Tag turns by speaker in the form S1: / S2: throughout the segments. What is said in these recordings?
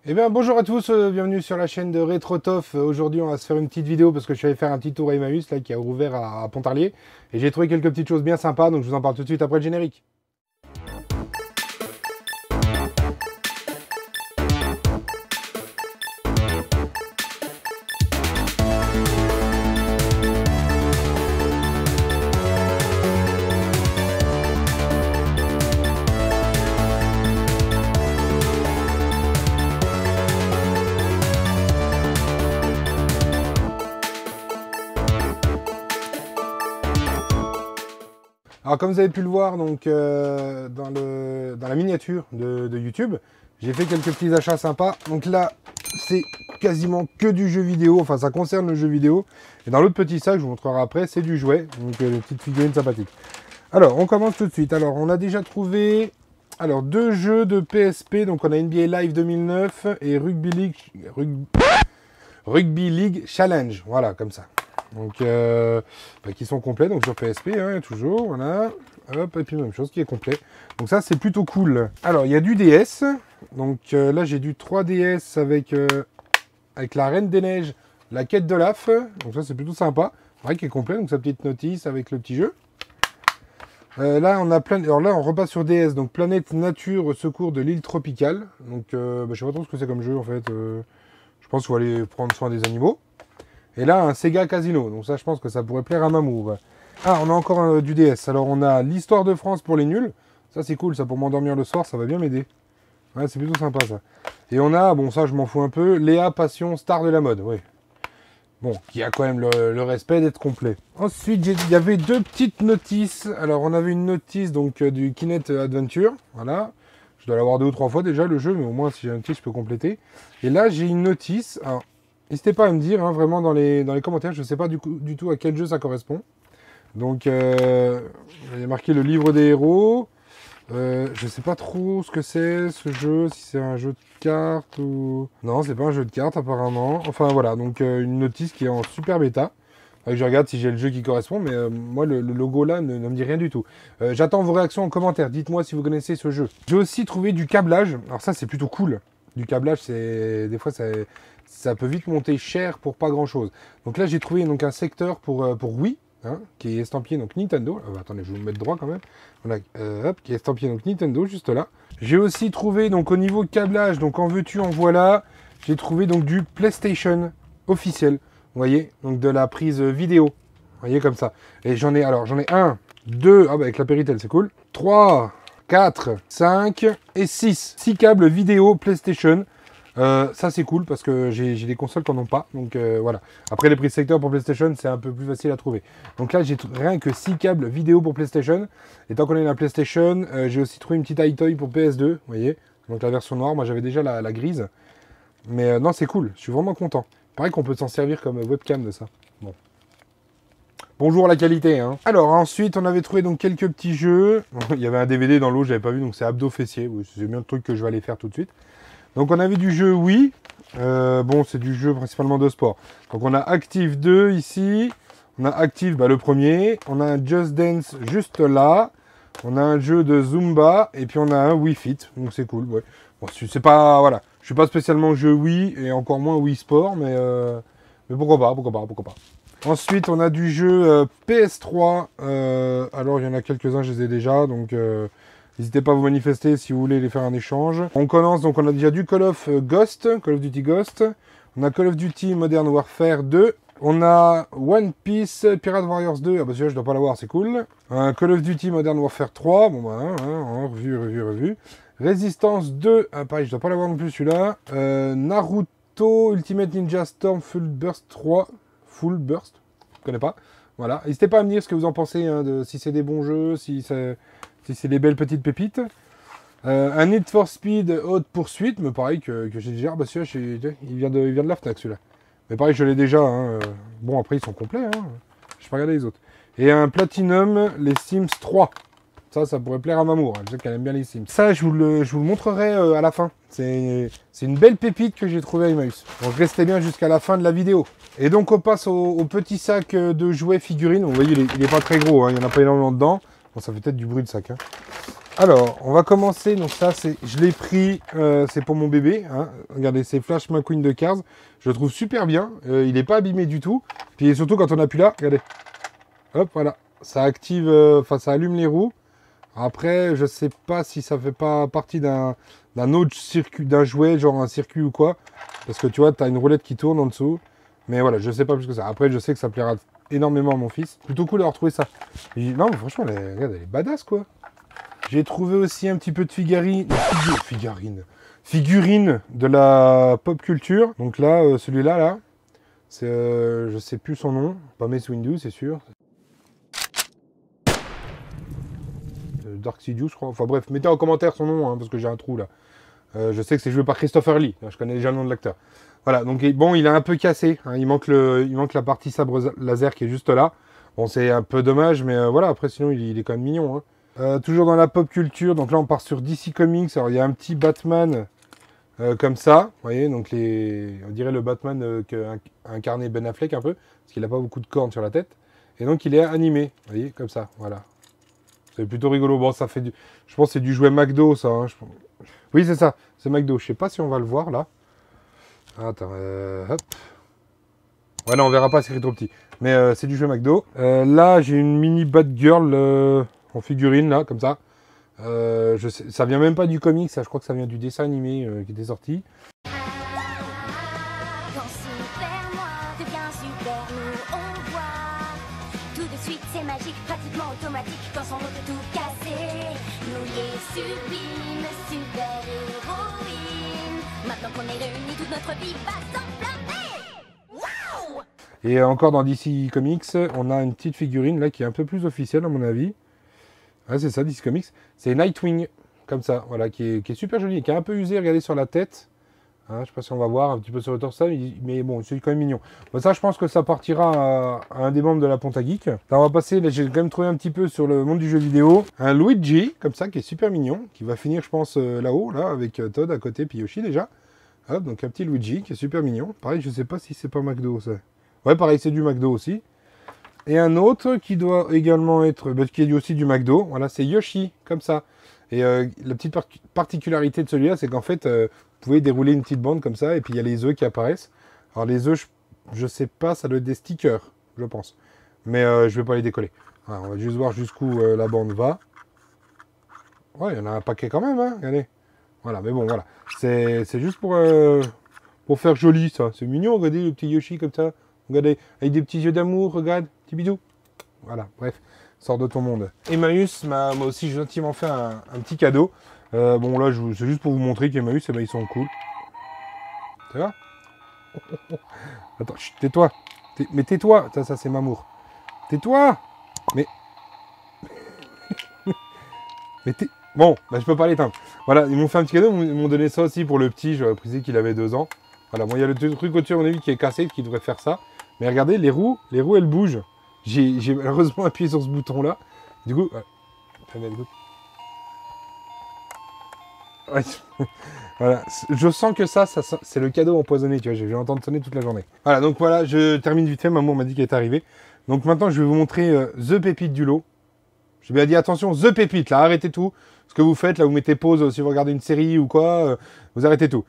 S1: Eh bien bonjour à tous, bienvenue sur la chaîne de RetroTof. Aujourd'hui on va se faire une petite vidéo parce que je suis allé faire un petit tour à Emmaüs là, qui a ouvert à Pontarlier. Et j'ai trouvé quelques petites choses bien sympas, donc je vous en parle tout de suite après le générique. Alors comme vous avez pu le voir donc, dans la miniature de YouTube, j'ai fait quelques petits achats sympas. Donc là, c'est quasiment que du jeu vidéo, enfin ça concerne le jeu vidéo. Et dans l'autre petit sac, je vous montrerai après, c'est du jouet, donc des petites figurines sympathiques. Alors, on commence tout de suite. Alors, on a déjà trouvé deux jeux de PSP. Donc, on a NBA Live 2009 et Rugby League Challenge. Voilà, comme ça. Donc, qui sont complets, donc sur PSP, hein, toujours, voilà. Hop, et puis même chose qui est complet. Donc ça, c'est plutôt cool. Alors, il y a du DS. Donc là, j'ai du 3DS avec la Reine des Neiges, la quête de l'AF. Donc ça, c'est plutôt sympa. Ouais, qui est complet, donc sa petite notice avec le petit jeu. Là, on a plein. Alors là, on repasse sur DS, donc Planète Nature au secours de l'île tropicale. Donc, je sais pas trop ce que c'est comme jeu en fait. Je pense qu'il faut aller prendre soin des animaux. Et là, un Sega Casino. Donc ça, je pense que ça pourrait plaire à Mamou. Ah, on a encore du DS. Alors, on a l'Histoire de France pour les nuls. Ça, c'est cool. Ça, pour m'endormir le soir, ça va bien m'aider. Ouais, c'est plutôt sympa, ça. Et on a, bon, ça, je m'en fous un peu, Léa Passion, star de la mode. Oui. Bon, qui a quand même le respect d'être complet. Ensuite, il y avait deux petites notices. Alors, on avait une notice donc du Kinect Adventure. Voilà. Je dois l'avoir 2 ou 3 fois déjà, le jeu, mais au moins, si j'ai un notice, je peux compléter. Et là, j'ai une notice. Alors, n'hésitez pas à me dire, hein, vraiment, dans les commentaires. Je ne sais pas du tout à quel jeu ça correspond. Donc, il y a marqué le livre des héros. Je sais pas trop ce que c'est, ce jeu, si c'est un jeu de cartes ou... Non, c'est pas un jeu de cartes apparemment. Enfin voilà, donc une notice qui est en super bêta. Je regarde si j'ai le jeu qui correspond, mais moi le logo là ne me dit rien du tout. J'attends vos réactions en commentaire, dites-moi si vous connaissez ce jeu. J'ai aussi trouvé du câblage, alors ça c'est plutôt cool. Du câblage, c'est des fois ça peut vite monter cher pour pas grand chose. Donc là j'ai trouvé donc un secteur pour Wii. Hein, qui est estampillé donc Nintendo. Attendez, je vais vous le mettre droit quand même. Voilà, hop, qui est estampillé donc Nintendo juste là. J'ai aussi trouvé donc au niveau câblage, donc en veux-tu, en voilà, j'ai trouvé donc du PlayStation officiel. Vous voyez, donc de la prise vidéo. Vous voyez comme ça. Et j'en ai 1, 2, ah bah avec la Péritel, c'est cool. 3, 4, 5 et 6. 6 câbles vidéo PlayStation. Ça c'est cool parce que j'ai des consoles qui n'en ont pas, donc voilà. Après les prises secteur pour PlayStation c'est un peu plus facile à trouver. Donc là j'ai rien que 6 câbles vidéo pour PlayStation. Et tant qu'on est dans la PlayStation, j'ai aussi trouvé une petite iToy pour PS2, vous voyez. Donc la version noire, moi j'avais déjà la grise. Mais non c'est cool, je suis vraiment content. Pareil qu'on peut s'en servir comme webcam de ça. Bon. Bonjour la qualité, hein. Alors ensuite on avait trouvé donc quelques petits jeux. Il y avait un DVD dans l'eau, j'avais pas vu, donc c'est Abdo Fessier. Oui, c'est bien le truc que je vais aller faire tout de suite. Donc on avait du jeu Wii, bon c'est du jeu principalement de sport. Donc on a Active 2 ici, on a Active le premier, on a un Just Dance juste là, on a un jeu de Zumba, et puis on a un Wii Fit, donc c'est cool, ouais. Bon, c'est pas, voilà, je suis pas spécialement jeu Wii, et encore moins Wii Sport, mais pourquoi pas. Ensuite on a du jeu PS3, alors il y en a quelques-uns, je les ai déjà, donc... N'hésitez pas à vous manifester si vous voulez les faire un échange. On commence, donc on a déjà du Call of Duty Ghost. On a Call of Duty Modern Warfare 2. On a One Piece Pirate Warriors 2. Ah bah celui-là je dois pas l'avoir, c'est cool. Call of Duty Modern Warfare 3. Bon bah, revu. Resistance 2. Ah pareil, je dois pas l'avoir non plus celui-là. Naruto Ultimate Ninja Storm Full Burst 3. Full Burst, je connais pas. Voilà. N'hésitez pas à me dire ce que vous en pensez, hein, si c'est des bons jeux, si c'est des belles petites pépites. Un Need for Speed Haute Poursuite, mais pareil que j'ai déjà. Bah celui-là, il vient de la Fnac celui-là. Mais pareil, je l'ai déjà. Hein. Bon, après, ils sont complets. Hein. Je vais pas regarder les autres. Et un Platinum, les Sims 3. Ça pourrait plaire à Mamour. Je sais qu'elle aime bien les Sims. Ça, je vous le montrerai à la fin. C'est une belle pépite que j'ai trouvée à Emmaüs. Donc restez bien jusqu'à la fin de la vidéo. Et donc, on passe au petit sac de jouets figurines. Vous voyez, il est pas très gros. Hein. Il n'y en a pas énormément dedans. Bon, ça fait peut-être du bruit de sac. Hein. Alors, on va commencer. Donc ça, je l'ai pris, c'est pour mon bébé. Hein. Regardez, c'est Flash McQueen de Cars. Je le trouve super bien. Il n'est pas abîmé du tout. Puis surtout, quand on appuie là, regardez. Hop, voilà. Ça active, enfin, ça allume les roues. Après, je sais pas si ça fait pas partie d'un autre circuit, d'un jouet, genre un circuit ou quoi. Parce que tu vois, tu as une roulette qui tourne en dessous. Mais voilà, je sais pas plus que ça. Après, je sais que ça plaira énormément à mon fils. Plutôt cool d'avoir trouvé ça. Non, mais franchement, regarde, elle est badass, quoi. J'ai trouvé aussi un petit peu de figurines de la pop culture. Donc là, celui-là, là, c'est, je sais plus son nom. Pas Mace Windu, c'est sûr. Dark Sidious, je crois. Enfin bref, mettez en commentaire son nom, hein, parce que j'ai un trou là. Je sais que c'est joué par Christopher Lee. Je connais déjà le nom de l'acteur. Voilà, donc bon, il est un peu cassé. Hein, il manque la partie sabre laser qui est juste là. Bon, c'est un peu dommage, mais voilà, après, sinon, il est quand même mignon. Hein. Toujours dans la pop culture, donc là, on part sur DC Comics. Alors, il y a un petit Batman comme ça. Vous voyez, donc on dirait le Batman qu'a incarné Ben Affleck un peu, parce qu'il n'a pas beaucoup de cornes sur la tête. Et donc, il est animé. Vous voyez, comme ça, voilà. C'est plutôt rigolo. Bon, ça fait je pense que c'est du jouet McDo, ça. Hein, oui, c'est ça. C'est McDo. Je sais pas si on va le voir, là. Attends, hop. Ouais, non, on verra pas, c'est trop petit. Mais c'est du jouet McDo. Là, j'ai une mini Batgirl en figurine, là, comme ça. Ça vient même pas du comics, ça. Je crois que ça vient du dessin animé qui était sorti.
S2: Quand super moi devient super, nous on voit. Tout de suite c'est magique, pratiquement automatique. Quand son mot peut tout casser, nous les sublimes super héroïnes. Maintenant qu'on est réunis, toute notre vie va s'enflammer. Waouh!
S1: Et encore dans DC Comics, on a une petite figurine là qui est un peu plus officielle à mon avis. Ah, c'est ça, DC Comics. C'est Nightwing, comme ça, voilà, qui est super joli, qui est un peu usé, regardez sur la tête. Hein, je ne sais pas si on va voir un petit peu sur le torse, mais bon, c'est quand même mignon. Bon, ça, je pense que ça partira à un des membres de la Ponta Geek. Là, on va passer, j'ai quand même trouvé un petit peu sur le monde du jeu vidéo. Un Luigi, comme ça, qui est super mignon, qui va finir, je pense, là-haut, là, avec Todd à côté, puis Yoshi déjà. Hop, donc un petit Luigi qui est super mignon. Pareil, je sais pas si c'est pas McDo, ça. Ouais, pareil, c'est du McDo aussi. Et un autre qui doit également être, qui est aussi du McDo, voilà, c'est Yoshi, comme ça. Et la petite particularité de celui-là, c'est qu'en fait, vous pouvez dérouler une petite bande comme ça, et puis il y a les œufs qui apparaissent. Alors les œufs, je sais pas, ça doit être des stickers, je pense. Mais je vais pas les décoller. Voilà, on va juste voir jusqu'où la bande va. Ouais, il y en a un paquet quand même, hein, regardez. Voilà, mais bon, voilà. C'est juste pour faire joli, ça. C'est mignon, regardez le petit Yoshi comme ça. Regardez, avec des petits yeux d'amour, regarde, petit bisou. Voilà, bref, sors de ton monde. Emmaüs m'a aussi gentiment fait un petit cadeau. Bon, là, c'est juste pour vous montrer qu'Emmaüs, eh ben, ils sont cool. Ça va? Attends, tais-toi. Mais tais-toi. Ça c'est Mamour. Tais-toi. Mais... mais t'es... Bon, bah, je peux pas l'éteindre. Voilà, ils m'ont fait un petit cadeau, ils m'ont donné ça aussi pour le petit, j'aurais précisé qu'il avait 2 ans. Voilà, bon, il y a le truc au-dessus, on a vu, qui est cassé, qui devrait faire ça. Mais regardez, les roues, elles bougent. J'ai malheureusement appuyé sur ce bouton-là. Du coup, ouais. Ouais. Voilà, je sens que ça c'est le cadeau empoisonné, tu vois, je vais entendre sonner toute la journée. Voilà, donc voilà, je termine vite fait, maman m'a dit qu'elle est arrivée. Donc maintenant, je vais vous montrer The Pépite du lot. Je lui ai dit, attention, The Pépite, là, arrêtez tout. Ce que vous faites, là, vous mettez pause si vous regardez une série ou quoi, vous arrêtez tout.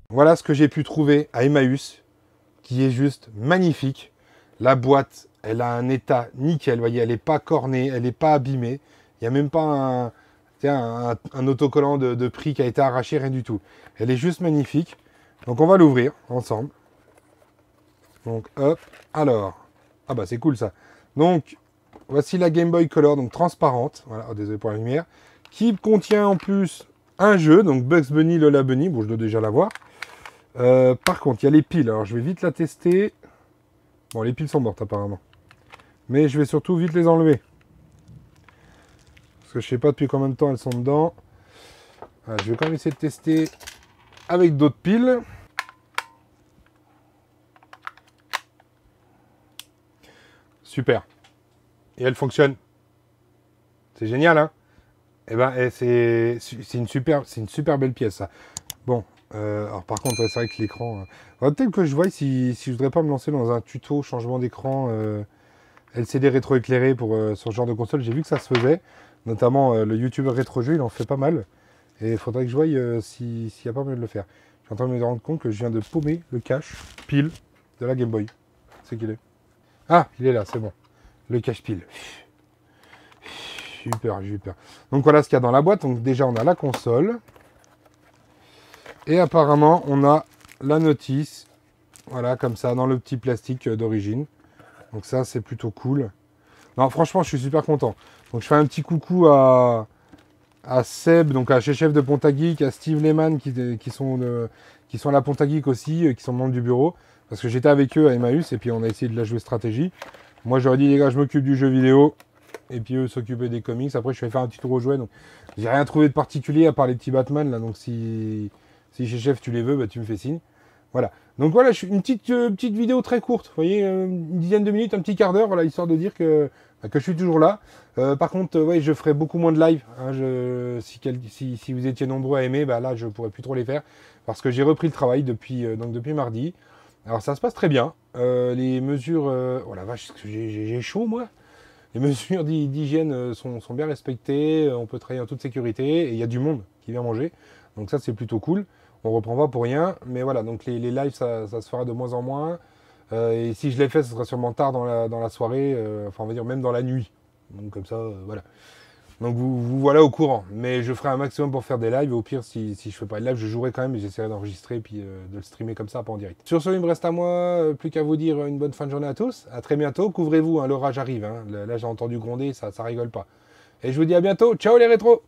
S1: Voilà ce que j'ai pu trouver à Emmaüs, qui est juste magnifique. La boîte, elle a un état nickel, vous voyez, elle n'est pas cornée, elle n'est pas abîmée. Il n'y a même pas un autocollant de prix qui a été arraché, rien du tout. Elle est juste magnifique. Donc on va l'ouvrir ensemble. Donc hop, alors, ah bah c'est cool ça. Donc voici la Game Boy Color, donc transparente, voilà, oh, désolé pour la lumière, qui contient en plus un jeu, donc Bugs Bunny, Lola Bunny, bon je dois déjà l'avoir. Par contre, il y a les piles. Alors, je vais vite la tester. Bon, les piles sont mortes, apparemment. Mais je vais surtout vite les enlever. Parce que je sais pas depuis combien de temps elles sont dedans. Voilà, je vais quand même essayer de tester avec d'autres piles. Super. Et elle fonctionne. C'est génial, hein? Eh ben, c'est une super belle pièce, ça. Bon, alors par contre, ouais, c'est vrai que l'écran... peut-être que je vois si je voudrais pas me lancer dans un tuto changement d'écran LCD rétroéclairé pour ce genre de console. J'ai vu que ça se faisait. Notamment, le YouTuber Rétrojeu, il en fait pas mal. Et il faudrait que je voie s'il y a pas moyen de le faire. Je suis en train de me rendre compte que je viens de paumer le cache pile de la Game Boy. C'est qu'il est. Ah, il est là, c'est bon. Le cache pile. Super, super. Donc voilà ce qu'il y a dans la boîte. Donc déjà, on a la console. Et apparemment, on a la notice. Voilà, comme ça, dans le petit plastique d'origine. Donc ça, c'est plutôt cool. Non, franchement, je suis super content. Donc je fais un petit coucou à Seb, donc à chez Chef de Pontageek, à Steve Lehman qui sont à la Pontageek aussi, qui sont membres du bureau. Parce que j'étais avec eux à Emmaüs et puis on a essayé de la jouer stratégie. Moi, j'aurais dit, les gars, je m'occupe du jeu vidéo. Et puis eux s'occupaient des comics. Après, je vais faire un petit tour au jouet. Donc, j'ai rien trouvé de particulier à part les petits Batman. Là. Donc, si chez Chef tu les veux, bah, tu me fais signe. Voilà. Donc voilà, une petite vidéo très courte. Vous voyez, une dizaine de minutes, un petit quart d'heure, voilà, histoire de dire que je suis toujours là. Par contre, ouais, je ferai beaucoup moins de live. Hein, si vous étiez nombreux à aimer, bah, là, je pourrais plus trop les faire. Parce que j'ai repris le travail depuis mardi. Alors, ça se passe très bien. Les mesures... oh la vache, j'ai chaud, moi. Les mesures d'hygiène sont bien respectées, on peut travailler en toute sécurité et il y a du monde qui vient manger. Donc ça, c'est plutôt cool. On reprend pas pour rien, mais voilà, donc les lives, ça se fera de moins en moins. Et si je les fais, ce sera sûrement tard dans la soirée, enfin on va dire même dans la nuit. Donc comme ça, voilà. Donc vous voilà au courant. Mais je ferai un maximum pour faire des lives. Au pire, si je fais pas de live, je jouerai quand même et j'essaierai d'enregistrer puis de le streamer comme ça, pas en direct. Sur ce, il me reste à moi, plus qu'à vous dire une bonne fin de journée à tous. À très bientôt. Couvrez-vous, hein, l'orage arrive. Hein. Là, j'ai entendu gronder, ça rigole pas. Et je vous dis à bientôt. Ciao les rétros!